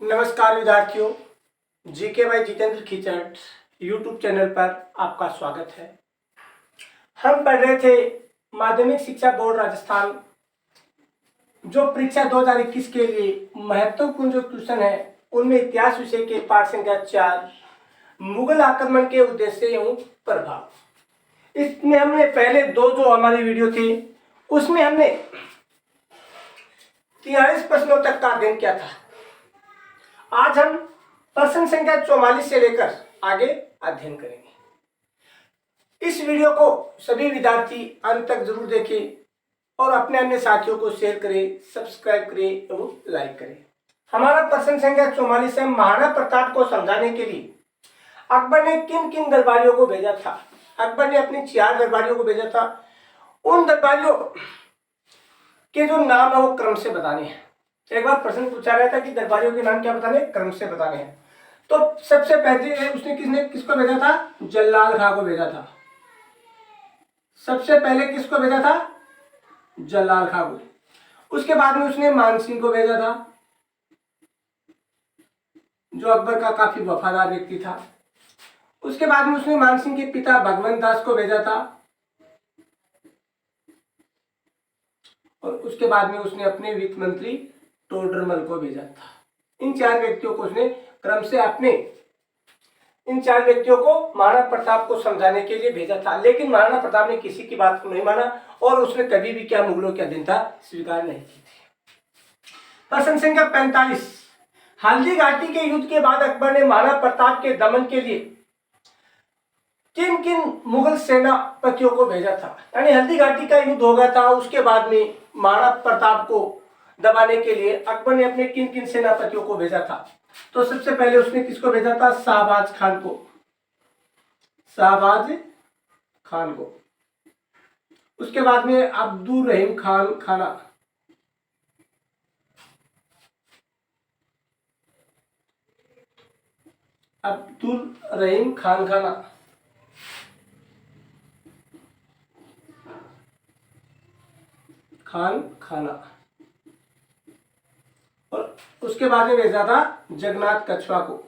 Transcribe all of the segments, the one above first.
नमस्कार विद्यार्थियों, GK by Jitendra Khichar YouTube channel पर आपका स्वागत है। हम पढ़ रहे थे माध्यमिक शिक्षा बोर्ड राजस्थान जो परीक्षा 2021 के लिए महत्वपूर्ण जो क्वेश्चन है उनमें इतिहास विषय के पाठ संख्या 4 मुगल आक्रमण के उद्देश्य एवं प्रभाव। इसमें हमने पहले दो जो हमारी वीडियो थी उसमें हमने 43 प्रश्नों तक का अध्ययन किया था। आज हम प्रश्न संख्या 44 से लेकर आगे अध्ययन करेंगे। इस वीडियो को सभी विद्यार्थी अंत तक जरूर देखें और अपने अन्य साथियों को शेयर करें, सब्सक्राइब करें एवं लाइक करें। हमारा प्रश्न संख्या 44 है, महाराणा प्रताप को समझाने के लिए अकबर ने किन किन दरबारियों को भेजा था। अकबर ने अपने 4 दरबारियों को भेजा था। उन दरबारियों के जो नाम है वो क्रम से बताने हैं। एक बार प्रश्न पूछा गया था कि दरबारियों के नाम क्या बताने, क्रम से बताने हैं। तो सबसे पहले उसने किसको भेजा था? जल्लाल खां को भेजा था। सबसे पहले किसको भेजा था? जल्लाल खां को। उसके बाद में उसने मानसिंह को भेजा था जो अकबर का काफी वफादार व्यक्ति था। उसके बाद में उसने मानसिंह के पिता भगवंत दास को भेजा था और उसके बाद में उसने अपने वित्त मंत्री टोडरमल को भेजा था। इन 4 व्यक्तियों को उसने क्रम से इन 4 व्यक्तियों को महाराणा प्रताप को समझाने के लिए भेजा था। लेकिन महाराणा प्रताप ने किसी की बात को नहीं माना और उसने कभी भी क्या मुगलों के अधीन था स्वीकार नहीं की थी। प्रश्न संख्या 45, हल्दी घाटी के युद्ध के बाद अकबर ने महाराणा प्रताप के दमन के लिए किन किन मुगल सेनापतियों को भेजा था। यानी हल्दी घाटी का युद्ध हो गया था, उसके बाद में महाराणा प्रताप को दबाने के लिए अकबर ने अपने किन किन सेनापतियों को भेजा था। तो सबसे पहले उसने किसको भेजा था? शाहबाज खान को। शाहबाज खान को। उसके बाद में अब्दुल रहीम खान खाना। अब्दुल रहीम खान खाना। खान खाना। और उसके बाद में भेजा था जगन्नाथ कछवा को।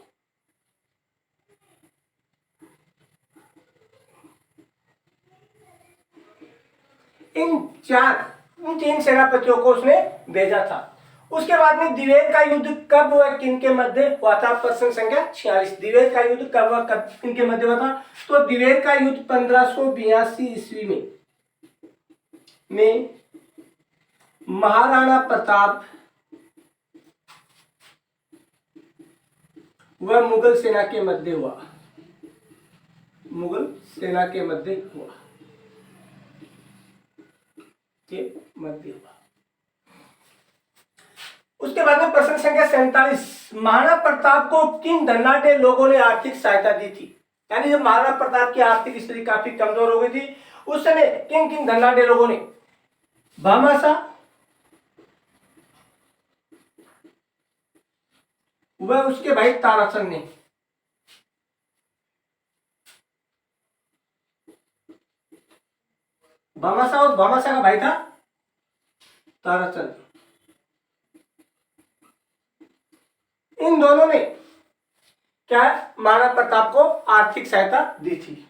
इन 3 सेनापतियों को उसने भेजा था। उसके बाद में दिवेर का युद्ध कब हुआ, किन के मध्य हुआ था? प्रश्न संख्या 46, दिवेर का युद्ध कब हुआ, कब किनके मध्य हुआ था? तो दिवेर का युद्ध 1582 ईस्वी में महाराणा प्रताप वह मुगल सेना के मध्य हुआ। मुगल सेना के मध्य हुआ। उसके बाद में प्रश्न संख्या 47, महाराणा प्रताप को किन धनाढ्य लोगों ने आर्थिक सहायता दी थी। यानी जब महाराणा प्रताप की आर्थिक स्थिति काफी कमजोर हो गई थी उस समय किन किन धनाढ्य लोगों ने? भामाशाह, वह उसके भाई ताराचंद ने। भामाशाह का भाई था ताराचंद। इन दोनों ने क्या महाराणा प्रताप को आर्थिक सहायता दी थी।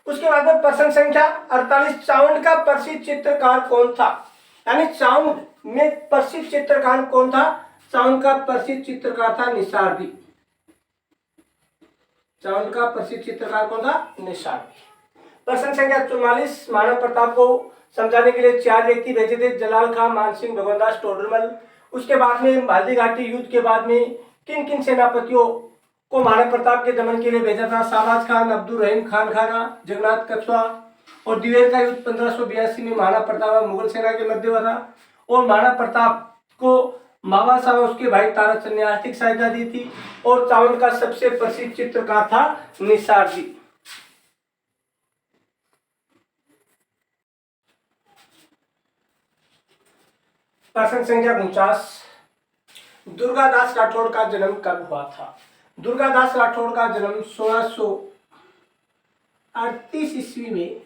उसके बाद में प्रश्न संख्या 48, चावंड का प्रसिद्ध चित्रकार कौन था। यानी चावंड में प्रसिद्ध चित्रकार कौन था? चावंड का प्रसिद्ध चित्रकार था निसारदी। चावंड का प्रसिद्ध चित्रकार कौन था? निसारदी। प्रश्न संख्या 44, महाराणा प्रताप को समझाने के लिए 4 व्यक्ति भेजे थे, जलाल खां, मानसिंह, भगवंत टोडरमल। उसके बाद में हल्दी घाटी युद्ध के बाद में किन किन सेनापतियों को महाराणा प्रताप के दमन के लिए भेजा था? शाहबाज खान, अब्दुल रहीम खान खाना, जगन्नाथ कछवा। और दिवेर का युद्ध 1582 में महाराणा प्रताप मुगल सेना के मध्य हुआ था और महाराणा प्रताप को भामाशाह उसके भाई ताराचंद ने आर्थिक सहायता दी थी और चावंड का सबसे प्रसिद्ध चित्रकार था निसारदी। प्रश्न संख्या 49, दुर्गादास राठौड़ का जन्म कब हुआ था। दुर्गादास राठौड़ का जन्म 1638 ईस्वी में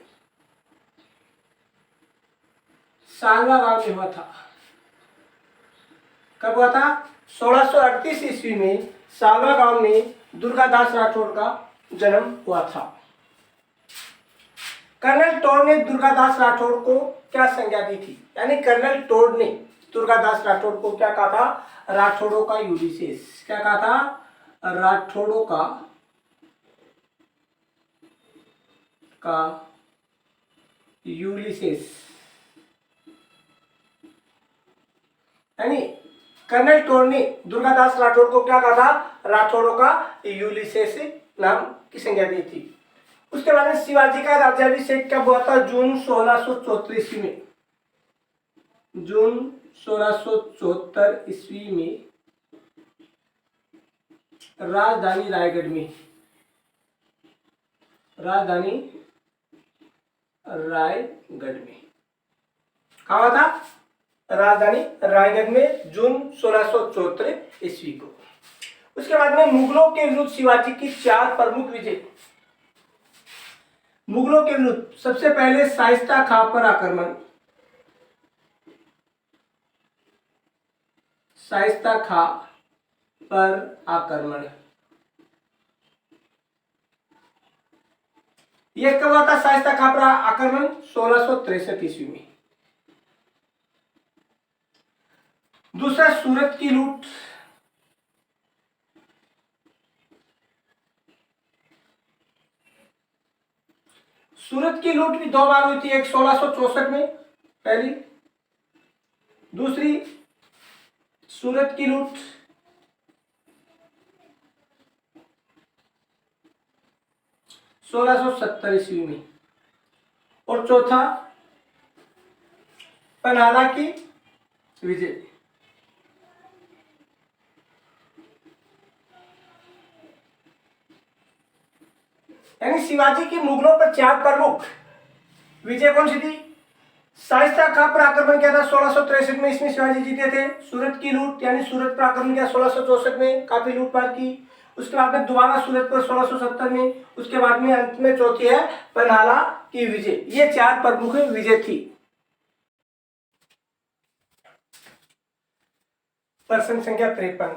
सालवा गांव में हुआ था। कब हुआ था? 1638 ईस्वी में सालवा गांव में दुर्गादास राठौड़ का जन्म हुआ था। कर्नल टोड ने दुर्गादास राठौड़ को क्या संज्ञा दी थी? यानी कर्नल टोड ने दुर्गादास राठौड़ को क्या कहा था? राठौड़ों का यूलिसेस। क्या कहा था? राठौड़ों का यूलिसेस। यानी कर्नल टोड ने दुर्गादास राठौड़ को क्या कहा था? राठौड़ों का यूलिसेस नाम की संज्ञा दी थी। उसके बाद में शिवाजी का राज्याभिषेक कब हुआ था? जून 1674 ईस्वी में। जून 1674 ईस्वी में राजधानी रायगढ़ में, राजधानी रायगढ़ में कहा हुआ था? राजधानी रायगढ़ में जून 1674 ईस्वी को। उसके बाद में मुगलों के विरुद्ध शिवाजी की 4 प्रमुख विजय। मुगलों के विरुद्ध सबसे पहले शाइस्ता खां पर आक्रमण, शाइस्ता खां पर आक्रमण। यह कब हुआ था? शाइस्ता खां पर आक्रमण 1663 ईस्वी में। दूसरा सूरत की लूट, सूरत की लूट भी 2 बार हुई थी। एक 1664 में पहली, दूसरी सूरत की लूट 1670 ईस्वी में, और चौथा पन्हाला की विजय। यानी शिवाजी की मुगलों पर 4 प्रमुख विजय कौन सी थी? शाइस्ता खां पर आक्रमण किया था 1663 में, इसमें शिवाजी जीते थे। सूरत की लूट यानी सूरत पर आक्रमण किया 1664 में, काफी लूटपाट की। उसके बाद में दोबारा सूरत पर 1670 में। उसके बाद में अंत में चौथी है पन्हाला की विजय। ये 4 प्रमुख विजय थी। प्रश्न संख्या 53,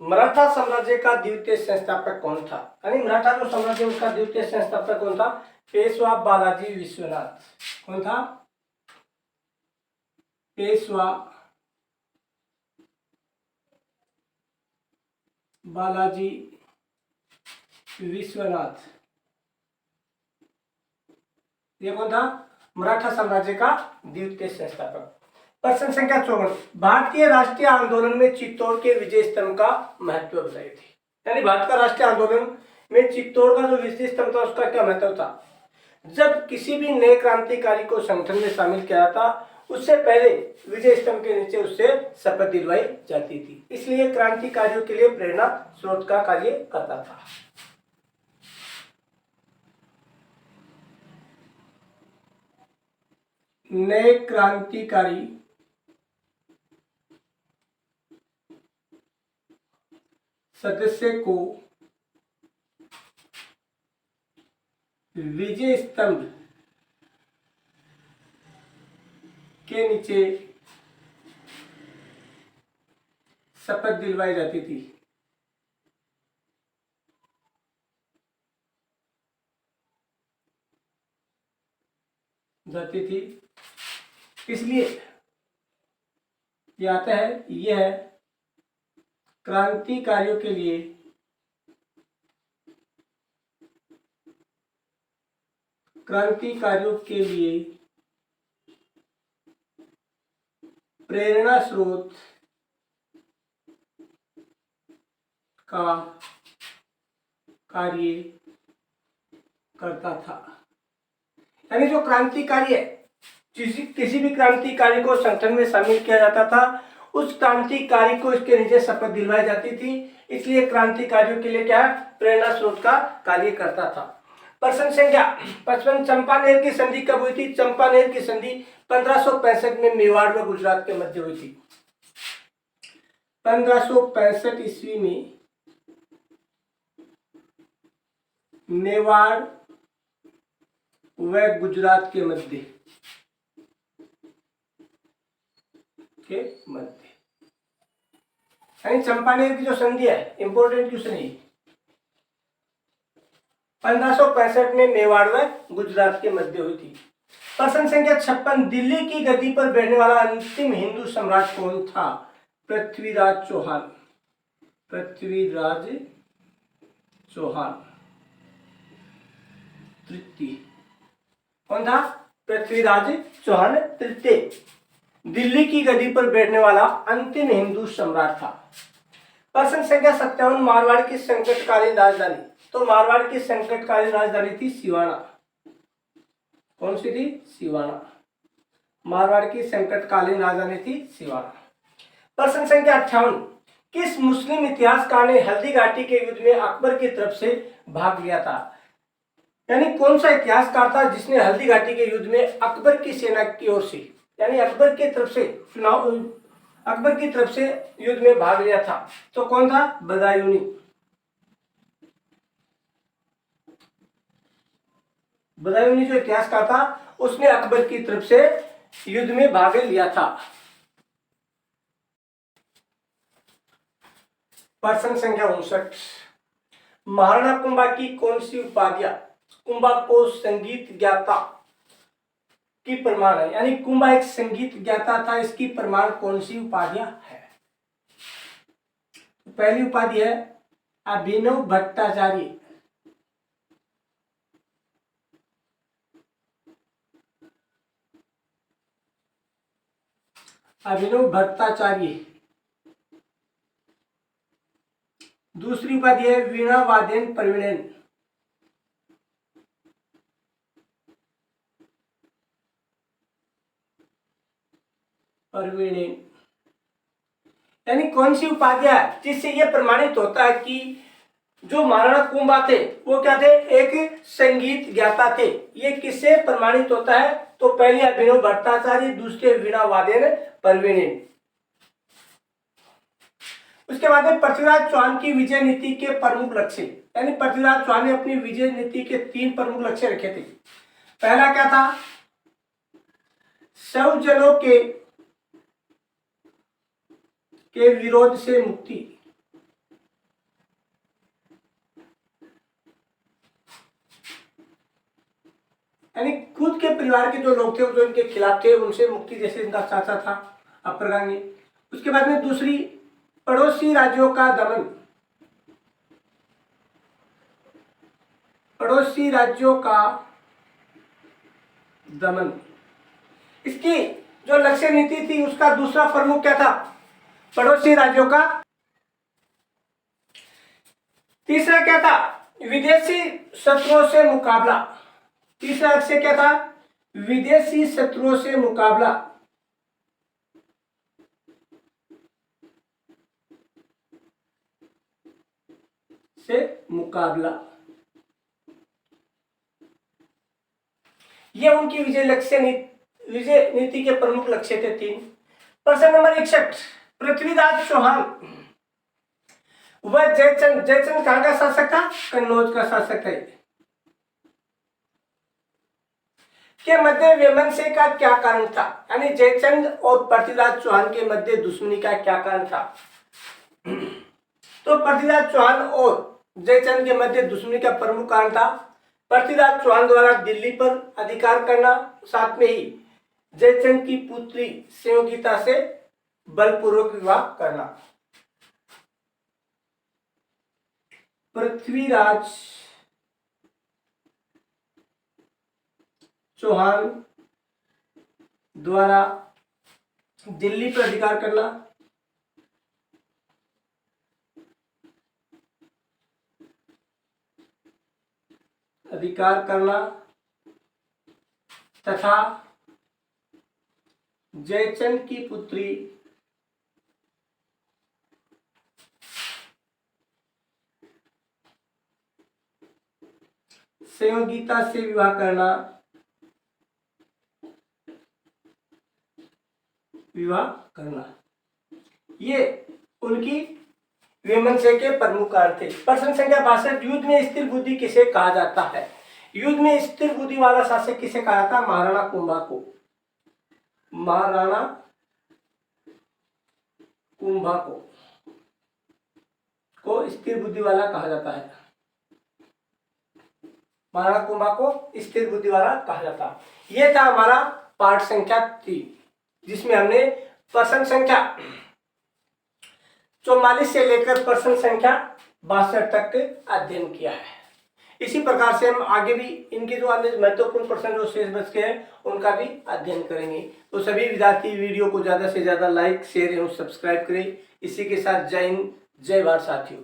मराठा साम्राज्य का द्वितीय संस्थापक कौन था? यानी मराठा जो साम्राज्य उसका द्वितीय संस्थापक कौन था? पेशवा बालाजी विश्वनाथ। कौन था? पेशवा बालाजी विश्वनाथ। ये कौन था? मराठा साम्राज्य का द्वितीय संस्थापक। प्रश्न संख्या 54, भारतीय राष्ट्रीय आंदोलन में चित्तौड़ के विजय स्तंभ का महत्व बताइए थी। यानी भारत का राष्ट्रीय आंदोलन में चित्तौड़ का जो विजय स्तंभ था उसका क्या महत्व था? जब किसी भी नए क्रांतिकारी को संगठन में शामिल किया जाता उससे पहले विजय स्तंभ के नीचे उससे शपथ दिलवाई जाती थी, इसलिए क्रांतिकारियों के लिए प्रेरणा स्रोत का कार्य करता था। नए क्रांतिकारी सदस्य को विजय स्तंभ के नीचे शपथ दिलवाई जाती थी। इसलिए ये आता है, यह है क्रांतिकारियों के लिए प्रेरणा स्रोत का कार्य करता था। यानी जो क्रांतिकारी है, किसी भी क्रांतिकारी को संगठन में शामिल किया जाता था, उस क्रांतिकारी को इसके नीचे शपथ दिलवाई जाती थी, इसलिए क्रांतिकारियों के लिए क्या है? प्रेरणा स्रोत का कार्य करता था। प्रश्न संख्या 55, चंपानेर की संधि कब हुई थी? चंपानेर की संधि 1565 में मेवाड़ व गुजरात के मध्य हुई थी। 1565 ईस्वी में मेवाड़ व गुजरात के मध्य यानी चंपानेर की जो संधि है, इंपोर्टेंट क्वेश्चन है। 1565 में मेवाड़ व गुजरात के मध्य हुई थी। प्रश्न संख्या 56, दिल्ली की गद्दी पर बैठने वाला अंतिम हिंदू सम्राट कौन था? पृथ्वीराज चौहान। पृथ्वीराज चौहान तृतीय। कौन था? पृथ्वीराज चौहान तृतीय दिल्ली की गद्दी पर बैठने वाला अंतिम हिंदू सम्राट था। प्रश्न संख्या 57, मारवाड़ की संकटकालीन राजधानी। तो मारवाड़ की संकटकालीन राजधानी थी सिवाना। कौन सी थी? सिवाना। मारवाड़ की संकटकालीन राजधानी थी सिवाना। प्रश्न संख्या 58, किस मुस्लिम इतिहासकार ने हल्दी घाटी के युद्ध में अकबर की तरफ से भाग लिया था? यानी कौन सा इतिहासकार था जिसने हल्दी घाटी के युद्ध में अकबर की सेना की ओर से, यानी अकबर की तरफ से युद्ध में भाग लिया था? तो कौन था? बदायूनी। बदायूनी जो इतिहासकार था उसने अकबर की तरफ से युद्ध में भाग लिया था। प्रश्न संख्या 59, महाराणा कुंभा की कौन सी उपाधियां कुंभा को संगीत ज्ञाता की प्रमाण है? यानी कुंभा एक संगीत ज्ञाता था, इसकी प्रमाण कौन सी उपाधियां है? पहली उपाधि है अभिनव भट्टाचार्य। अभिनव भट्टाचार्य। दूसरी उपाधि है वीणा वादन प्रवीण। यानी कौन सी उपाधियां जिससे यह प्रमाणित होता है कि जो महाराणा कुंभा थे वो क्या थे? एक संगीत ज्ञाता थे। ये किससे प्रमाणित होता है? तो पहली अभिनव भट्टाचार्य, दूसरे वीणा वादन प्रवीण। उसके बाद में पृथ्वीराज चौहान की विजय नीति के प्रमुख लक्ष्य। यानी पृथ्वीराज चौहान ने अपनी विजय नीति के 3 प्रमुख लक्ष्य रखे थे। पहला क्या था? सब जनों के विरोध से मुक्ति। यानी खुद के परिवार के जो लोग थे जो इनके खिलाफ थे उनसे मुक्ति जैसे इनका चाचा था अपर गांगी। उसके बाद में दूसरी, पड़ोसी राज्यों का दमन। पड़ोसी राज्यों का दमन, इसकी जो लक्ष्य नीति थी उसका दूसरा प्रमुख क्या था? पड़ोसी राज्यों का। तीसरा क्या था? विदेशी शत्रुओं से मुकाबला। तीसरा लक्ष्य क्या था? विदेशी शत्रुओं से मुकाबला। ये उनकी विजय नीति के प्रमुख लक्ष्य थे 3। प्रश्न नंबर 61, पृथ्वीराज चौहान वह जयचंद कहां का शासक था? कन्नौज का शासक है। के मध्य वैमनस्य का क्या कारण था? यानी जयचंद और पृथ्वीराज चौहान के मध्य दुश्मनी का क्या कारण था? तो पृथ्वीराज चौहान और जयचंद के मध्य दुश्मनी का प्रमुख कारण था पृथ्वीराज चौहान द्वारा दिल्ली पर अधिकार करना, साथ में ही जयचंद की पुत्री संयोगिता से बलपूर्वक विवाह करना। पृथ्वीराज चौहान द्वारा दिल्ली पर अधिकार करना, तथा जयचंद की पुत्री संयोगिता से विवाह करना, ये उनकी वैमनस्य के प्रमुख कारण थे। प्रश्न संख्या 62, युद्ध में स्थिर बुद्धि किसे कहा जाता है? युद्ध में स्थिर बुद्धि वाला शासक किसे कहा जाता? महाराणा कुंभा को। महाराणा कुंभा को। को स्थिर बुद्धि वाला कहा जाता है। महाराणा कुंभा को स्थिर बुद्धि वाला कहा जाता है। ये था हमारा पाठ संख्या 3, जिसमें हमने प्रश्न संख्या 44 से लेकर प्रश्न संख्या 62 तक अध्ययन किया है। इसी प्रकार से हम आगे भी इनके जो अन्य महत्वपूर्ण प्रश्न जो शेष बच गए हैं उनका भी अध्ययन करेंगे। तो सभी विद्यार्थी वीडियो को ज्यादा से ज्यादा लाइक, शेयर एवं सब्सक्राइब करें। इसी के साथ जय हिंद, जय भारत साथियों।